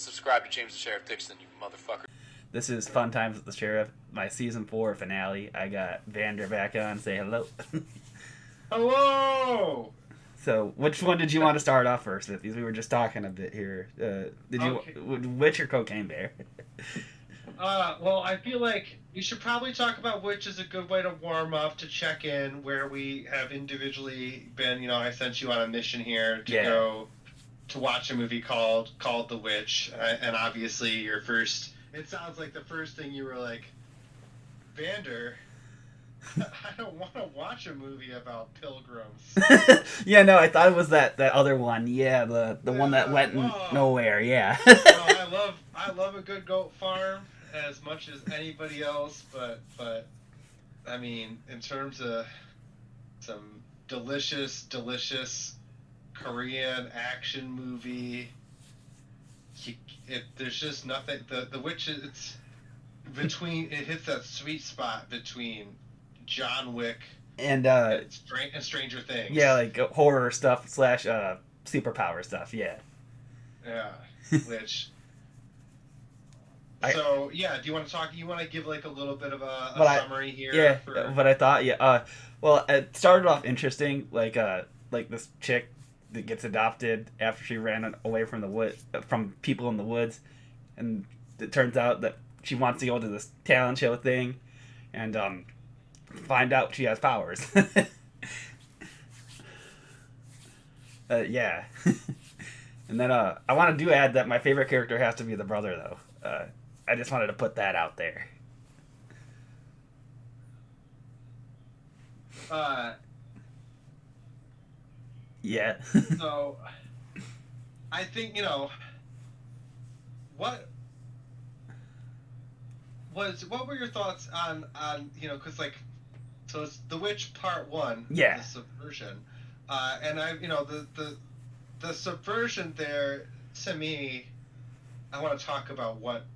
Subscribe to James the Sheriff Dixon, you motherfucker. This is Fun Times with the Sheriff, my season 4 finale. I got Vander back on. Say hello. Hello! So, which one did you want to start off first with? Because we were just talking a bit here. Did you Witch or Cocaine Bear? Well, I feel like we should probably talk about which is a good way to warm up, to check in, where we have individually been. I sent you on a mission here to go to watch a movie called The Witch, and obviously your first. It sounds like the first thing you were like, Vander, I don't want to watch a movie about pilgrims. Yeah, no, I thought it was that other one. Yeah, the one that went nowhere. Yeah. I love a good goat farm as much as anybody else, but I mean, in terms of some delicious Korean action movie, there's just nothing. The Witch, it's between, it hits that sweet spot between John Wick and Stranger Things. Yeah, like horror stuff / superpower stuff. Yeah. Yeah. Which. So yeah, do you want to talk? You want to give like a little bit of a summary here? Yeah, but I thought well, it started off interesting, like this chick that gets adopted after she ran away from people in the woods, and it turns out that she wants to go to this talent show thing, and find out she has powers. Yeah. And then I want to add that my favorite character has to be the brother, though. I just wanted to put that out there. Yeah. So, I think, what were your thoughts on because so it's The Witch Part 1, yeah, the subversion, and the subversion there, to me, I want to talk about what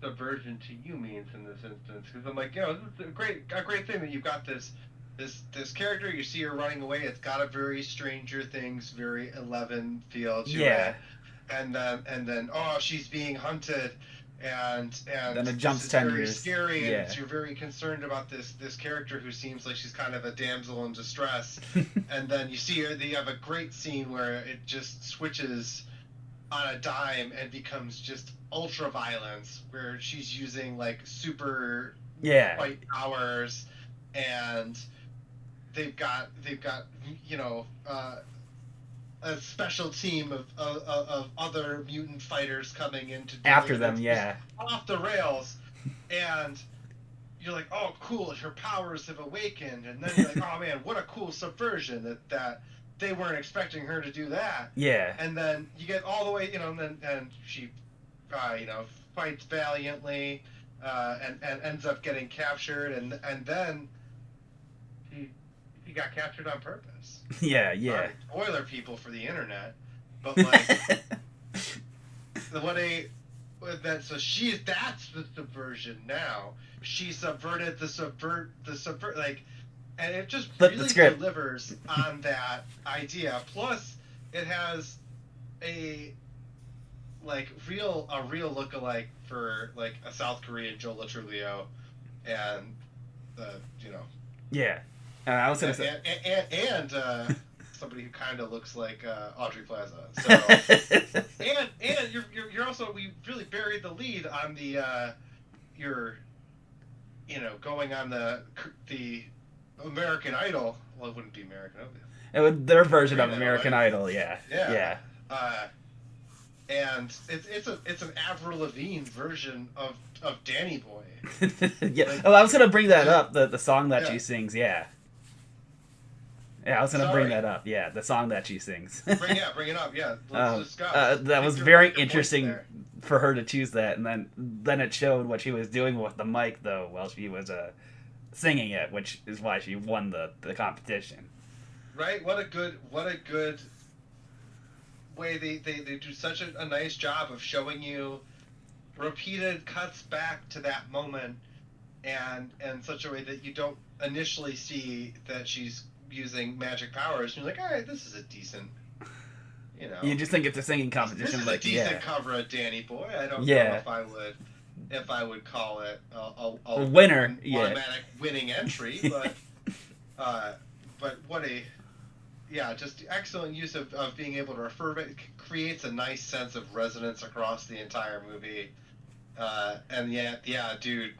subversion to you means in this instance, because I'm like, this is a great thing that you've got this character, you see her running away, it's got a very Stranger Things, very 11 feel to it, and then she's being hunted, and then it jumps 10 years. Scary, and you're very concerned about this character who seems like she's kind of a damsel in distress, and then you see her. You have a great scene where it just switches on a dime and becomes just ultra violence, where she's using like super white powers, and they've got a special team of other mutant fighters coming in to do after them, off the rails, and you're like, oh, cool, her powers have awakened, and then you're like, oh man, what a cool subversion that they weren't expecting her to do that. Yeah. And then you get all the way, and she, fights valiantly, and ends up getting captured, and then he got captured on purpose. Yeah. Spoiler, people, for the internet, but that's the subversion now. She subverted the subvert, and it just really delivers on that idea. Plus, it has a real lookalike for like a South Korean Joe Latrulio, and Yeah. I was gonna say, and somebody who kind of looks like Audrey Plaza. So, and you're also, we really buried the lead on the going on the American Idol. Well, it wouldn't be American Idol. It would their version of American Idol. Yeah. And it's an Avril Lavigne version of Danny Boy. Yeah. I was gonna bring that up. The song that she sings. Yeah. Yeah, I was gonna bring that up. Yeah, the song that she sings. Bring it up. Yeah, let's discuss. That was very interesting for her to choose that, and then it showed what she was doing with the mic, though, while she was singing it, which is why she won the competition. Right? What a good way they do such a nice job of showing you repeated cuts back to that moment, and such a way that you don't initially see that she's using magic powers, and you're like, all right, this is a decent you know. You just think it's a singing This competition, is like a decent cover of Danny Boy. I don't know Yeah. if I would call it A winner, an yeah. automatic winning entry, but what a just excellent use of being able to refer to it. Creates a nice sense of resonance across the entire movie. And dude,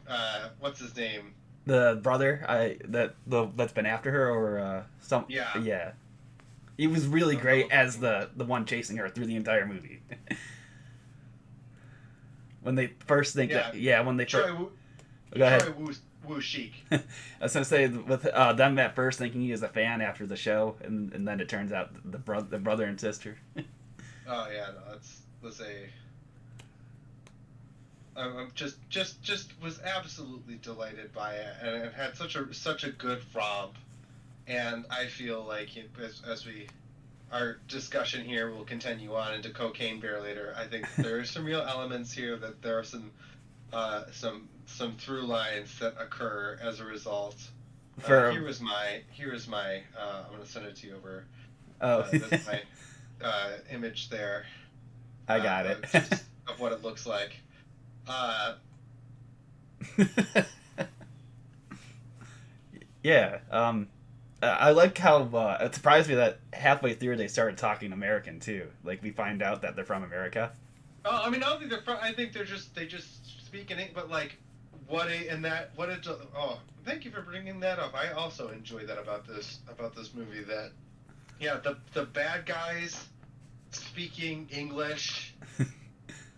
what's his name? The brother, that's been after her, or some. Yeah. He was really great as the one chasing her through the entire movie. When they first think when they Troy go ahead. Troy Woo Chic. I was gonna say with them at first thinking he was a fan after the show, and then it turns out the brother and sister. Oh yeah, no, was a. I'm just was absolutely delighted by it, and it had such a good romp, and I feel like as our discussion here will continue on into Cocaine Bear later, I think there are some real elements here that there are some through lines that occur as a result. Here is my I'm gonna send it to you over. That's my image there. I got it. Of what it looks like. Yeah. I like how it surprised me that halfway through they started talking American too. Like we find out that they're from America. Oh, I mean, I don't think they're from. I think they just speak in it. But like, thank you for bringing that up. I also enjoy that about this movie. That the bad guys speaking English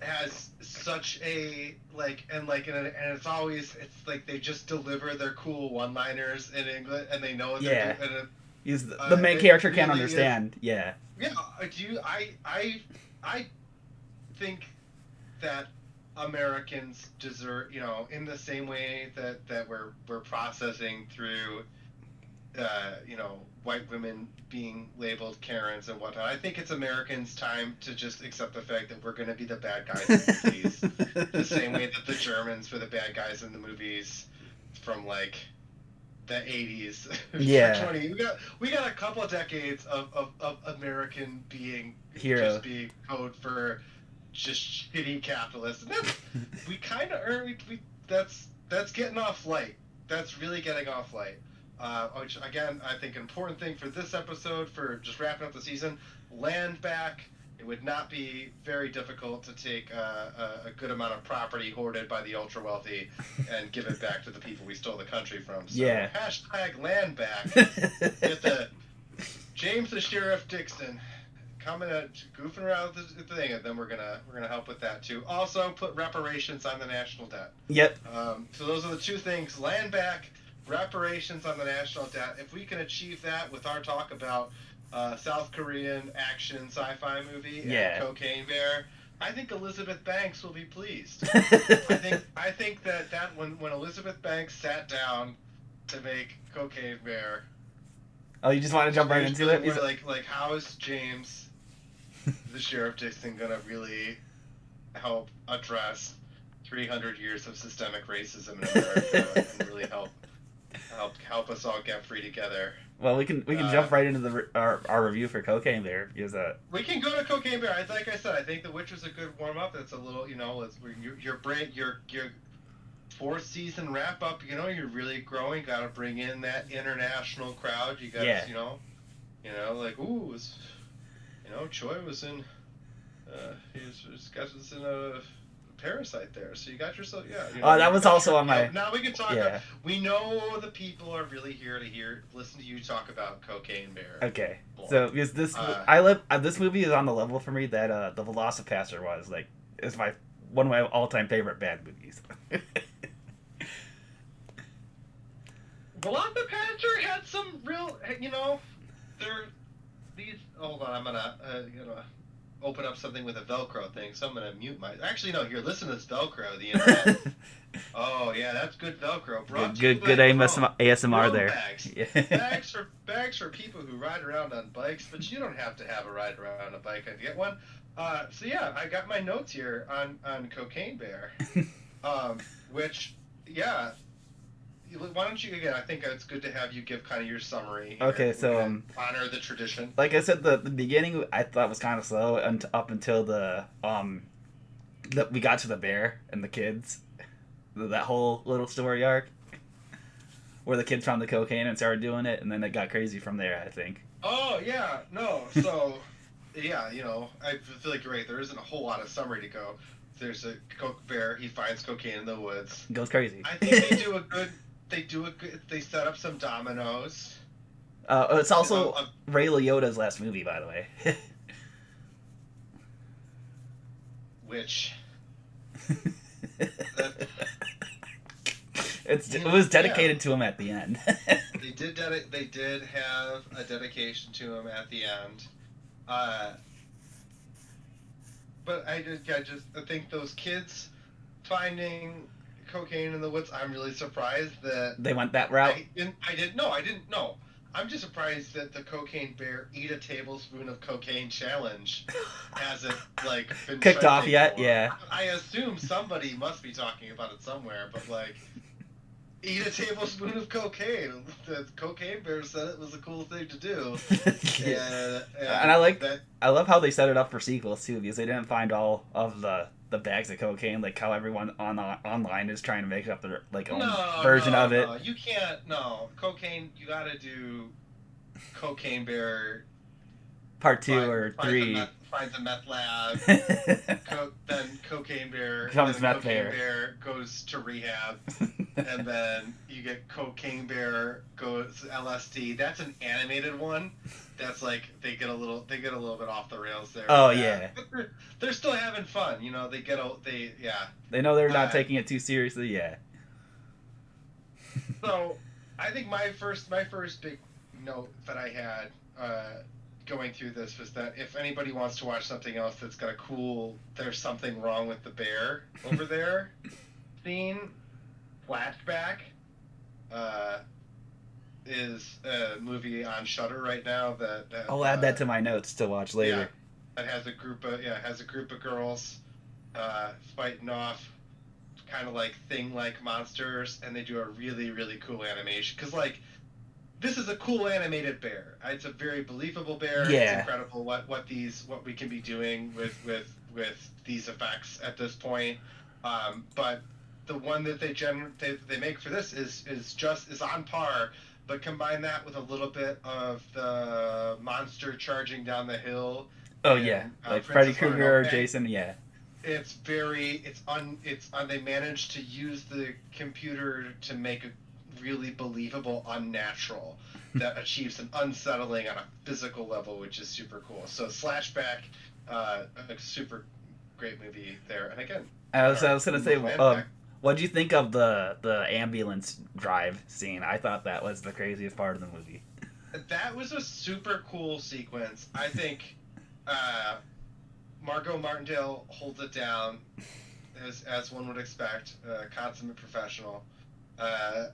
has such a and it's always like they just deliver their cool one-liners in English and they know what they're doing. He's the main character can't understand. Yeah. Yeah. I think that Americans deserve, in the same way that we're processing through white women being labeled Karens and whatnot. I think it's Americans' time to just accept the fact that we're going to be the bad guys in the movies. The same way that the Germans were the bad guys in the movies from like the 80s. Yeah. we got a couple of decades of American being hero. Just being code for just shitty capitalists. And we kind of earn. That's getting off light. That's really getting off light. Which again, I think an important thing for this episode, for just wrapping up the season, land back. It would not be very difficult to take a good amount of property hoarded by the ultra wealthy and give it back to the people we stole the country from. So hashtag land back. Get the James the Sheriff Dixon coming at goofing around with the thing, and then we're gonna help with that too. Also, put reparations on the national debt. Yep. So those are the two things: land back, reparations on the national debt. If we can achieve that with our talk about South Korean action sci-fi movie and Cocaine Bear, I think Elizabeth Banks will be pleased. I think that when Elizabeth Banks sat down to make Cocaine Bear. Oh, you just want to jump right into it? Like how is James, the Sheriff Dixon, gonna really help address 300 years of systemic racism in America and really help us all get free together? Well, we can jump right into our review for Cocaine Bear, because we can go to Cocaine Bear. Like I said, I think The Witch was a good warm up. It's a little, your fourth season wrap up. You're really growing. Got to bring in that international crowd. You got Choi was in. He's in a Parasite there, so you got yourself that was also on my. Now we can talk. About, we know the people are really here to listen to you talk about Cocaine Bear. Okay, so because this this movie is on the level for me that the Velocipaster was is one of my all-time favorite bad movies. Velocipaster had some real, hold on, I'm gonna open up something with a Velcro thing, so I'm gonna mute my. Actually, no. Here, listen to this Velcro. The internet. Oh yeah, that's good Velcro. Good ASMR there. Bags. Yeah. bags for people who ride around on bikes, but you don't have to have a ride around a bike to get one. So yeah, I got my notes here on Cocaine Bear, which why don't you again? I think it's good to have you give kind of your summary. Here. Okay, We so can honor the tradition. like I said, the beginning I thought was kind of slow up until we got to the bear and the kids, that whole little story arc where the kids found the cocaine and started doing it, and then it got crazy from there. I think. Oh yeah, no. So yeah, I feel like you're right. There isn't a whole lot of summary to go. There's a coke bear. He finds cocaine in the woods. Goes crazy. I think they do a good. They do a good. They set up some dominoes. It's also Ray Liotta's last movie, by the way. Which. It was dedicated to him at the end. They did have a dedication to him at the end, but I think those kids finding cocaine in the woods. I'm really surprised that they went that route. I didn't know. I'm just surprised that the cocaine bear eat a tablespoon of cocaine challenge hasn't been kicked off yet. For. Yeah. I assume somebody must be talking about it somewhere, but eat a tablespoon of cocaine. The cocaine bear said it was a cool thing to do. And I like that. I love how they set it up for sequels too, because they didn't find all of the bags of cocaine, like how everyone online is trying to make up their own version of it. No, you can't. No, cocaine. You got to do Cocaine Bear Part 2 or 3. Finds a meth lab. Then Cocaine Bear becomes Meth Bear goes to rehab, and then you get Cocaine Bear goes LSD. That's an animated one. That's they get a little bit off the rails there. Oh yeah. But they're still having fun. They know they're not taking it too seriously. Yeah. So, I think my first big note that I had going through this was that if anybody wants to watch something else that's got a cool "there's something wrong with the bear over there" scene, Flashback is a movie on Shudder right now that I'll add that to my notes to watch later. Yeah, it has a group of girls fighting off kind of thing-like monsters, and they do a really, really cool animation because this is a cool animated bear. It's a very believable bear. Yeah. It's incredible what we can be doing with these effects at this point. But the one that they make for this is on par, but combine that with a little bit of the monster charging down the hill. Oh yeah, like Freddy Krueger or Jason. Yeah. They managed to use the computer to make a really believable unnatural that achieves an unsettling on a physical level, which is super cool. So Slashback, a super great movie there. And again, I was gonna say, what do you think of the ambulance drive scene? I thought that was the craziest part of the movie. That was a super cool sequence. I think Margot Martindale holds it down as one would expect, consummate professional. I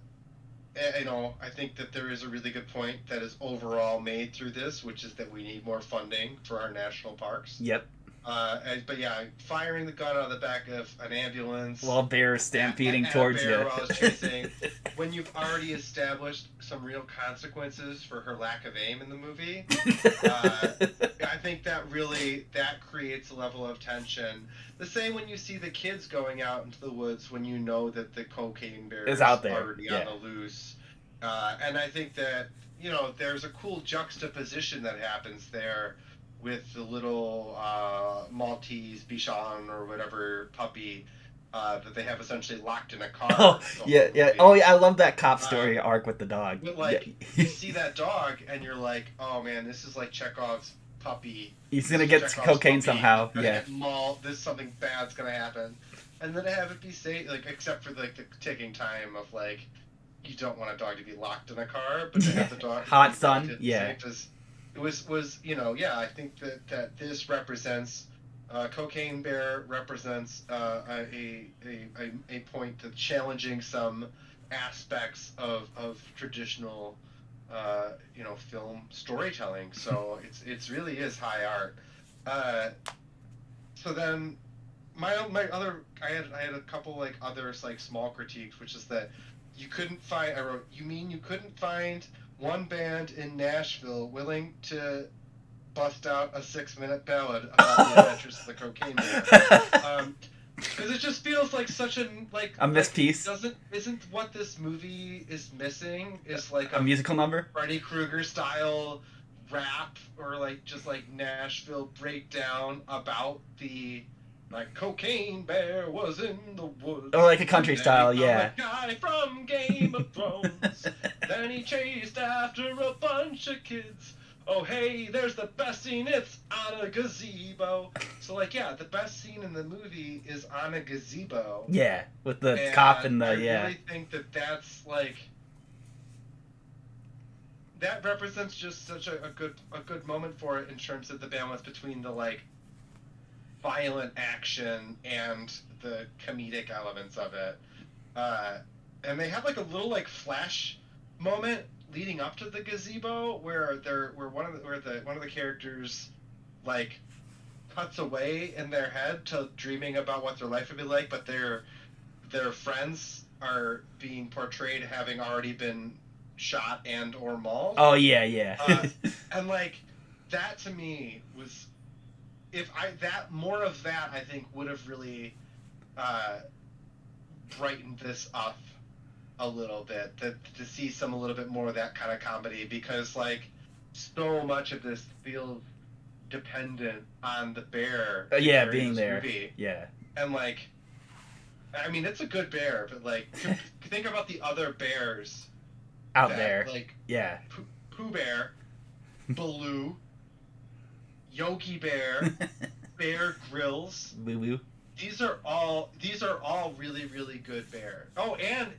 think that there is a really good point that is overall made through this, which is that we need more funding for our national parks. Yep. But yeah, firing the gun out of the back of an ambulance while bears stampeding towards you. While I was chasing, when you've already established some real consequences for her lack of aim in the movie, I think that creates a level of tension. The same when you see the kids going out into the woods when you know that the cocaine bear is out there, already on the loose. And I think that there's a cool juxtaposition that happens there with the little Maltese Bichon or whatever puppy that they have essentially locked in a car. Oh yeah, yeah. Oh yeah, I love that cop story arc with the dog. But you see that dog and you're like, oh man, this is like Chekhov's puppy. He's gonna get cocaine somehow. Yeah. This something bad's gonna happen, and then to have it be safe, except for the ticking time of you don't want a dog to be locked in a car, but to have the dog hot sun. Yeah. It was I think that this represents Cocaine Bear represents a point to challenging some aspects of traditional film storytelling. So it's really is high art. So then my other I had a couple other small critiques, which is that you couldn't find. I wrote, you mean you couldn't find one band in Nashville willing to bust out a 6-minute ballad about the adventures of the Cocaine Bear? Because it just feels like such a missed piece. Isn't what this movie is missing is like a musical number, Freddy Krueger style rap, or like just like Nashville breakdown about the like Cocaine Bear was in the woods, or like a country style, yeah. A guy from Game of Thrones. Then he chased after a bunch of kids. Oh hey, there's the best scene. It's on a gazebo. So like, yeah, the best scene in the movie is on a gazebo. Yeah, with the cop and the I really think that's like, that represents just such a good moment for it in terms of the balance between the like violent action and the comedic elements of it. And they have like a little like flash moment leading up to the gazebo where one of the characters like cuts away in their head to dreaming about what their life would be like, but their friends are being portrayed having already been shot and or mauled. Oh yeah. And like that to me was, more of that I think would have really brightened this up a little bit, to see a little bit more of that kind of comedy, because like so much of this feels dependent on the bear being there movie. Yeah, and like, I mean, it's a good bear, but like think about the other bears out there, like Pooh Bear, Baloo, Yogi Bear, Bear Grylls, Lulu. These are all really, really good bears. Oh, and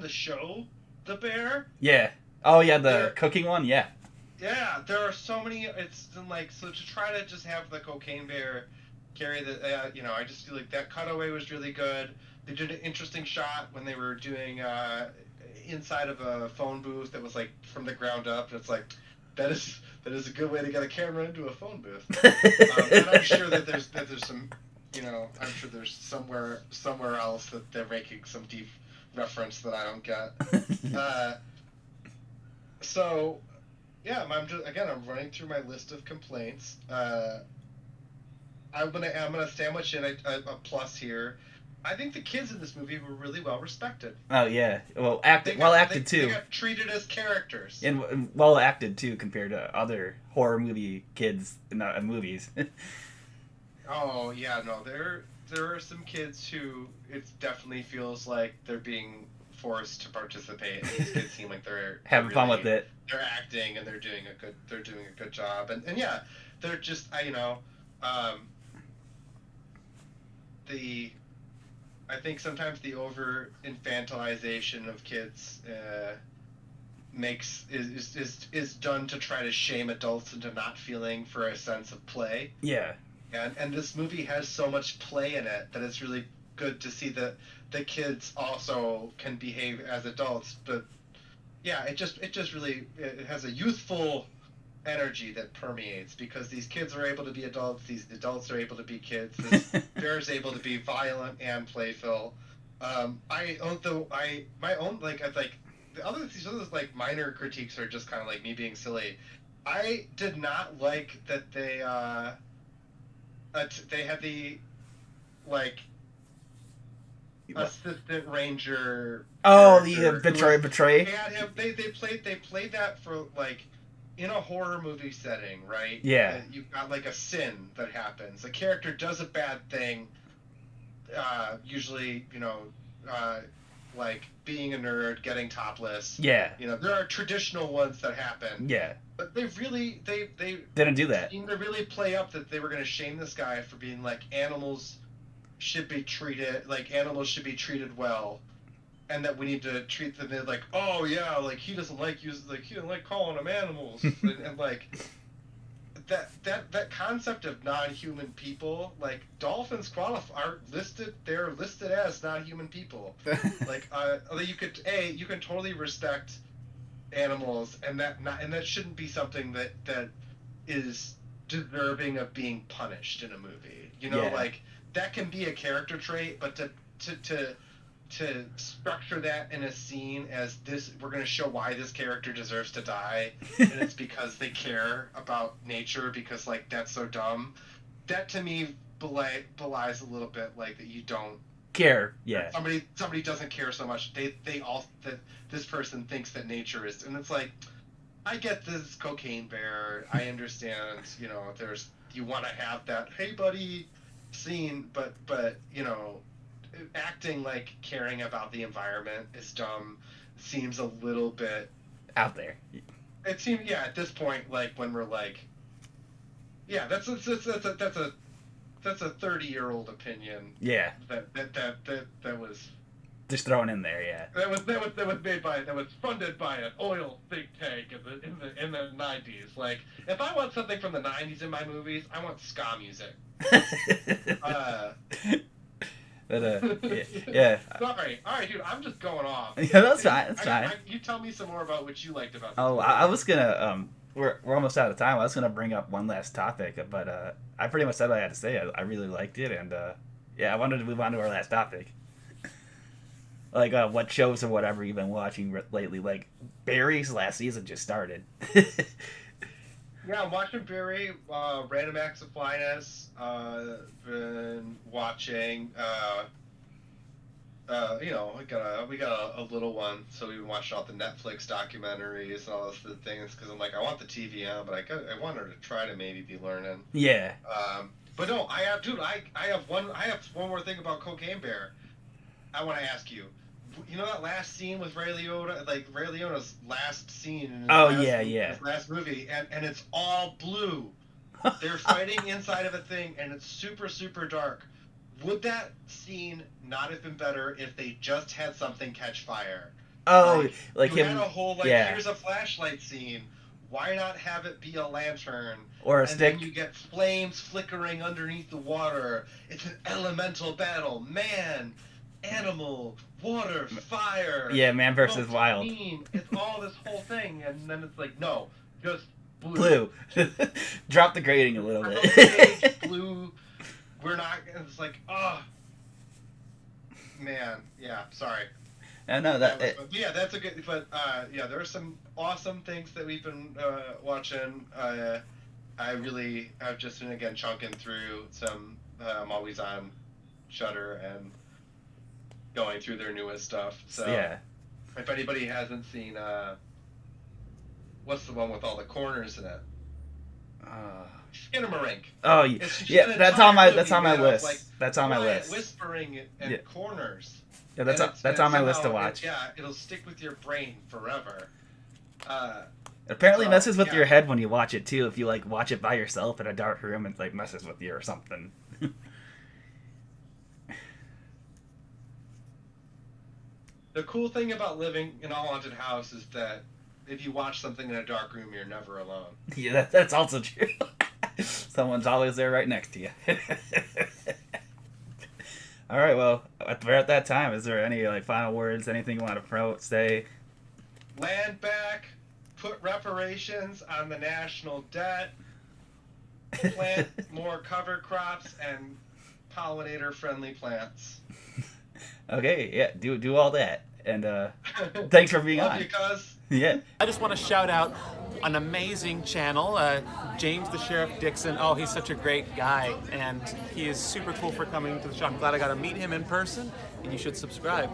the show, The Bear. Yeah. Oh yeah, the cooking one. Yeah. Yeah, there are so many. It's like, so to try to just have the Cocaine Bear carry the, I just feel like that cutaway was really good. They did an interesting shot when they were doing inside of a phone booth that was like from the ground up, and it's like that is a good way to get a camera into a phone booth. And I'm sure that there's some. I'm sure there's somewhere else that they're making some deep reference that I don't get. So, yeah, I'm running through my list of complaints. I'm gonna sandwich in a plus here. I think the kids in this movie were really well respected. Oh yeah, well acted too. They got treated as characters, and well acted too compared to other horror movie kids in movies. Oh yeah, no, there are some kids who it definitely feels like they're being forced to participate. And these kids seem like they're having fun with it. They're acting and they're doing a good job. And yeah, they're just I think sometimes the over infantilization of kids is done to try to shame adults into not feeling for a sense of play. Yeah. And this movie has so much play in it that it's really good to see that the kids also can behave as adults. But yeah, it has a youthful energy that permeates, because these kids are able to be adults, these adults are able to be kids, this bear is able to be violent and playful. These other like minor critiques are just kind of like me being silly. I did not like that they had the like assistant ranger. Oh, the betray. They had him. They played that for like in a horror movie setting, right? Yeah. You've got like a sin that happens. A character does a bad thing. Usually, like being a nerd, getting topless. Yeah. There are traditional ones that happen. Yeah. But they didn't do that. Seemed to really play up that they were going to shame this guy for being like animals should be treated well, and that we need to treat them like, oh yeah, like he doesn't like calling them animals, and like that concept of non-human people, like dolphins are listed. They're listed as non-human people. Like you can totally respect animals, and that shouldn't be something that is deserving of being punished in a movie. Yeah. Like that can be a character trait, but to to structure that in a scene as this, we're going to show why this character deserves to die, and it's because they care about nature, because like that's so dumb. That to me belies a little bit like that you don't care. Yeah. Somebody doesn't care so much. They all that this person thinks that nature is, and it's like, I get this cocaine bear. I understand. You know, there's you want to have that hey buddy scene, but you know, acting like caring about the environment is dumb. Seems a little bit out there. It seems, yeah, at this point, like when we're like, yeah, that's a 30-year-old opinion. Yeah. That was just thrown in there. Yeah. That was funded by an oil think tank in the 90s. Like, if I want something from the 90s in my movies, I want ska music. Yeah. Sorry. All right, dude. I'm just going off. Yeah, that's fine. That's fine. You tell me some more about what you liked about. Oh, I was gonna. We're almost out of time. I was gonna bring up one last topic, but I pretty much said what I had to say. I really liked it, and yeah, I wanted to move on to our last topic. Like what shows or whatever you've been watching lately. Like Barry's last season just started. Yeah, I'm watching Barry, Random Acts of Flyness. Been watching. You know, we got a little one, so we've been watching all the Netflix documentaries and all those things. Because I'm like, I want the TV on, but I want her to try to maybe be learning. Yeah. But no, I have one more thing about Cocaine Bear. I want to ask you. You know that last scene with Ray Liotta, like Ray Liotta's last scene in his last movie, and it's all blue. They're fighting inside of a thing, and it's super, super dark. Would that scene not have been better if they just had something catch fire? Oh, like you him. had a whole here's a flashlight scene. Why not have it be a lantern or a and stick? Then you get flames flickering underneath the water. It's an elemental battle, man. Animal, water, fire. Yeah, man versus wild. It's all this whole thing, and then it's like, no, just blue. Drop the grading a little bit. Blue. We're not. It's like, oh, man. Yeah, sorry. I know that. Yeah, that's a good. But yeah, there are some awesome things that we've been watching. I've just been again chunking through some. I'm always on Shudder and going through their newest stuff. So yeah. If anybody hasn't seen, what's the one with all the corners in it? Skinamarink. Oh yeah, that's on my list. Like, that's on my list. Whispering and corners. Yeah, that's on my list to watch. It'll stick with your brain forever. It apparently messes with your head when you watch it too. If you like watch it by yourself in a dark room, it like messes with you or something. The cool thing about living in a haunted house is that if you watch something in a dark room, you're never alone. Yeah, that's also true. Someone's always there right next to you. All right, well, we're at that time. Is there any like final words, anything you want to say? Land back, put reparations on the national debt, plant more cover crops, and pollinator-friendly plants. Okay, yeah, do all that. And thanks for being on. Love you, cuz. Yeah. I just want to shout out an amazing channel, James the Sheriff Dixon. Oh, he's such a great guy, and he is super cool for coming to the show. I'm glad I got to meet him in person, and you should subscribe.